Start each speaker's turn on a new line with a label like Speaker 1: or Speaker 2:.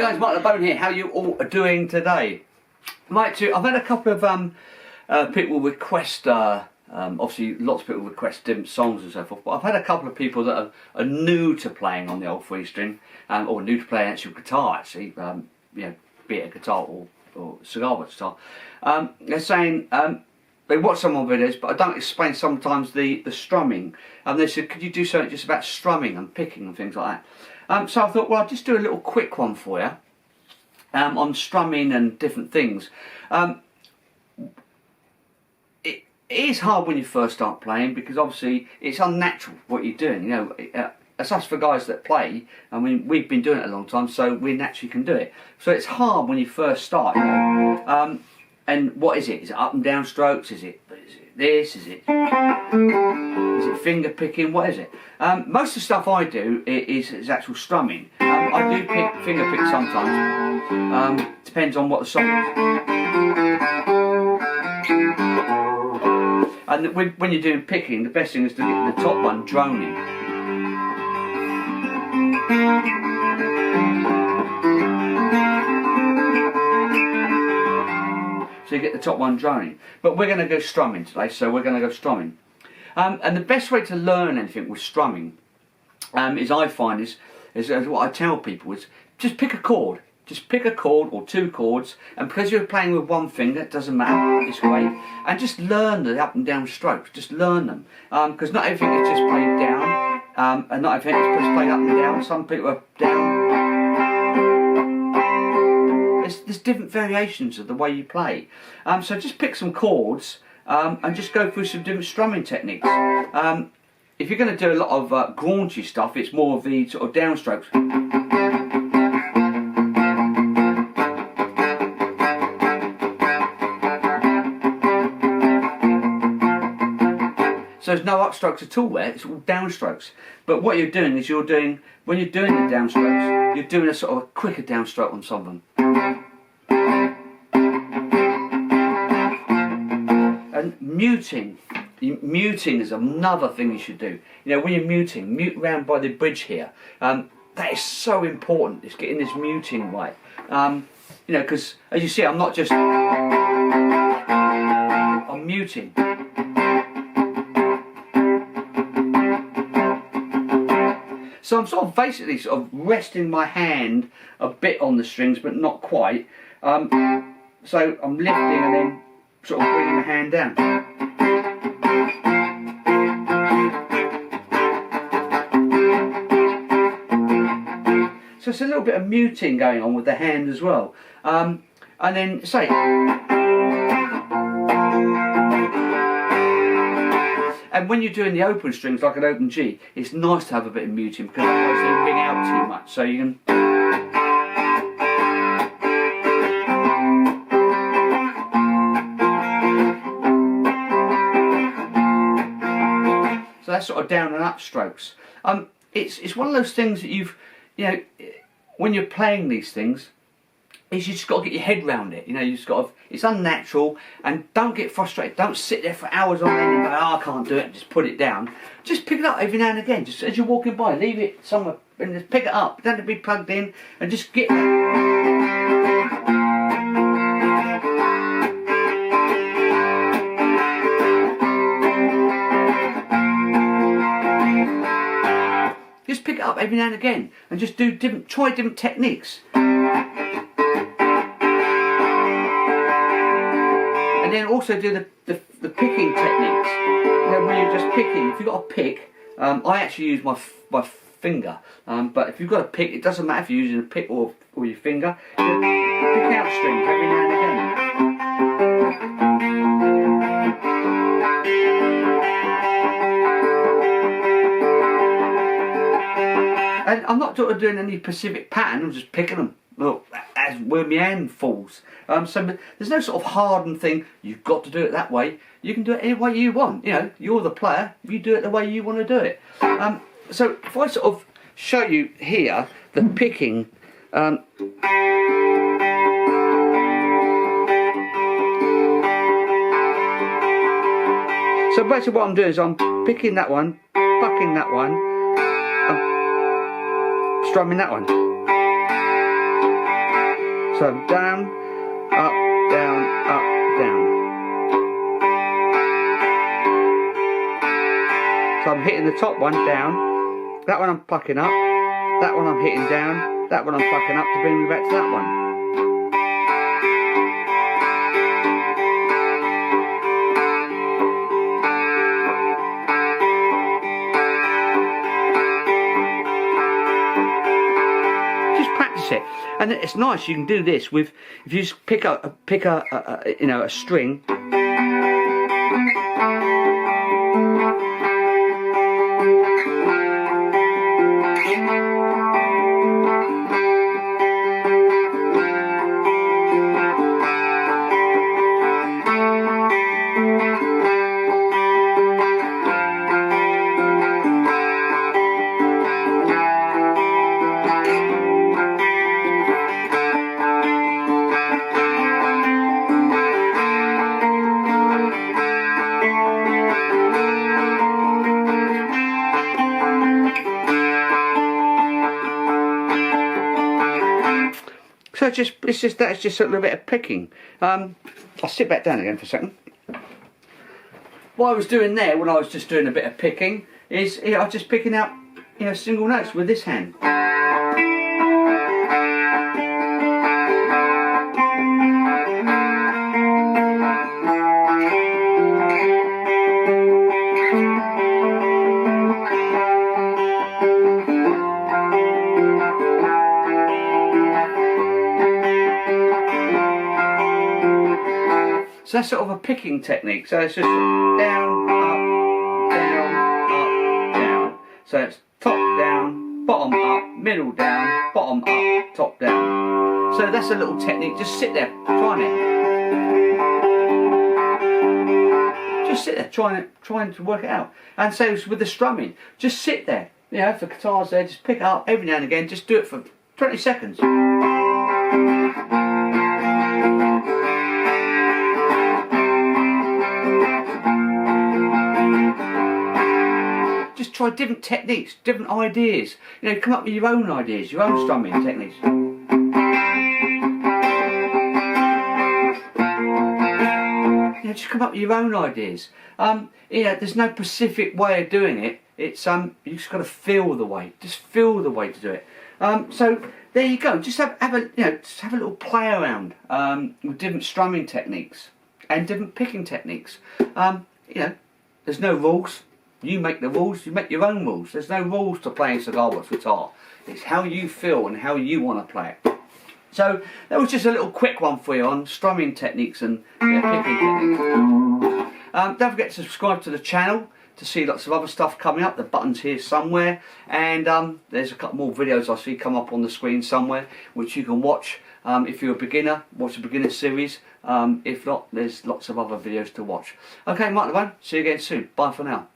Speaker 1: guys, Marc Lebone here. How you all doing today? I've had a couple of people request, obviously lots of people request different songs and so forth, but I've had a couple of people that are new to playing on the old 3-string, or new to playing actual guitar actually, you know, be it a guitar or cigar box guitar. They're saying they watch some of my videos, but I don't explain sometimes the strumming. They said, could you do something just about strumming and picking and things like that? So I thought, well, I'll just do a little quick one for you on strumming and different things. It is hard when you first start playing because obviously it's unnatural what you're doing. You know, as us for guys that play, I mean, we've been doing it a long time, so we naturally can do it. So it's hard when you first start, you know. And what is it? Is it up and down strokes? Is it this? Is it finger picking? What is it? Most of the stuff I do is actual strumming. I do finger pick sometimes. Depends on what the song is. And when you're doing picking, the best thing is to get the top one droning. So you get the top one droning. But we're going to go strumming today, so we're going to go strumming. And the best way to learn anything with strumming, is I find, is what I tell people, is just pick a chord. Just pick a chord or two chords, and because you're playing with one finger, it doesn't matter, it's great. And just learn the up and down strokes, just learn them. Because not everything is just played down, and not everything is just played up and down. Some people are down. There's different variations of the way you play. So just pick some chords and just go through some different strumming techniques. If you're going to do a lot of graunchy stuff, it's more of the sort of downstrokes. So there's no upstrokes at all there, it's all downstrokes. But what you're doing is when you're doing the downstrokes, you're doing a sort of a quicker downstroke on some of them. And muting is another thing you should do. You know, when you're muting, mute round by the bridge here. That is so important, it's getting this muting right. You know, because as you see, I'm not just... I'm muting. So I'm sort of basically sort of resting my hand a bit on the strings, but not quite. So I'm lifting and then sort of bringing the hand down. So it's a little bit of muting going on with the hand as well. And then say... And when you're doing the open strings, like an open G, it's nice to have a bit of muting because otherwise they'll ring out too much. So you can... So that's sort of down and up strokes. It's one of those things that you know, when you're playing these things, is you just got to get your head round it. You know, you just got to, it's unnatural, and don't get frustrated. Don't sit there for hours on end and go, oh, I can't do it, and just put it down. Just pick it up every now and again. Just as you're walking by, leave it somewhere and just pick it up. It doesn't have to be plugged in, and just get Just pick it up every now and again, and just do try different techniques. And then also do the picking techniques. You know, when you're just picking, if you've got a pick, I actually use my finger. But if you've got a pick, it doesn't matter if you're using a pick or your finger. Pick out strings every now and again. And I'm not doing any specific pattern, I'm just picking them. Well, as where my hand falls. So there's no sort of hardened thing, you've got to do it that way. You can do it any way you want. You know, you're the player, you do it the way you want to do it. So if I sort of show you here, the picking, so basically what I'm doing is I'm picking that one, bucking that one, strumming that one. So down, up, down, up, down. So I'm hitting the top one down, that one I'm plucking up, that one I'm hitting down, that one I'm plucking up to bring me back to that one. It. And it's nice. You can do this with, if you just pick a you know, a string. So that's just a little bit of picking. I'll sit back down again for a second. What I was doing there when I was just doing a bit of picking is, you know, I was just picking out, you know, single notes with this hand. So that's sort of a picking technique. So it's just down, up, down, up, down. So it's top down, bottom up, middle down, bottom up, top down. So that's a little technique. Just sit there, trying it. Just sit there, trying to work it out. And so with the strumming, just sit there. You know, for guitars there, just pick it up every now and again. Just do it for 20 seconds. Just try different techniques, different ideas. You know, come up with your own ideas, your own strumming techniques. You know, just come up with your own ideas. You know, there's no specific way of doing it. It's you just got to feel the way. Just feel the way to do it. So there you go. Just have a just have a little play around with different strumming techniques and different picking techniques. You know, there's no rules. You make the rules, you make your own rules. There's no rules to playing cigar box guitar. It's how you feel and how you want to play it. So that was just a little quick one for you on strumming techniques and picking techniques. Don't forget to subscribe to the channel to see lots of other stuff coming up. The button's here somewhere, and there's a couple more videos I see come up on the screen somewhere which you can watch. If you're a beginner, watch the beginner series. If not, there's lots of other videos to watch. Okay, Marc Lebone, see you again soon. Bye for now.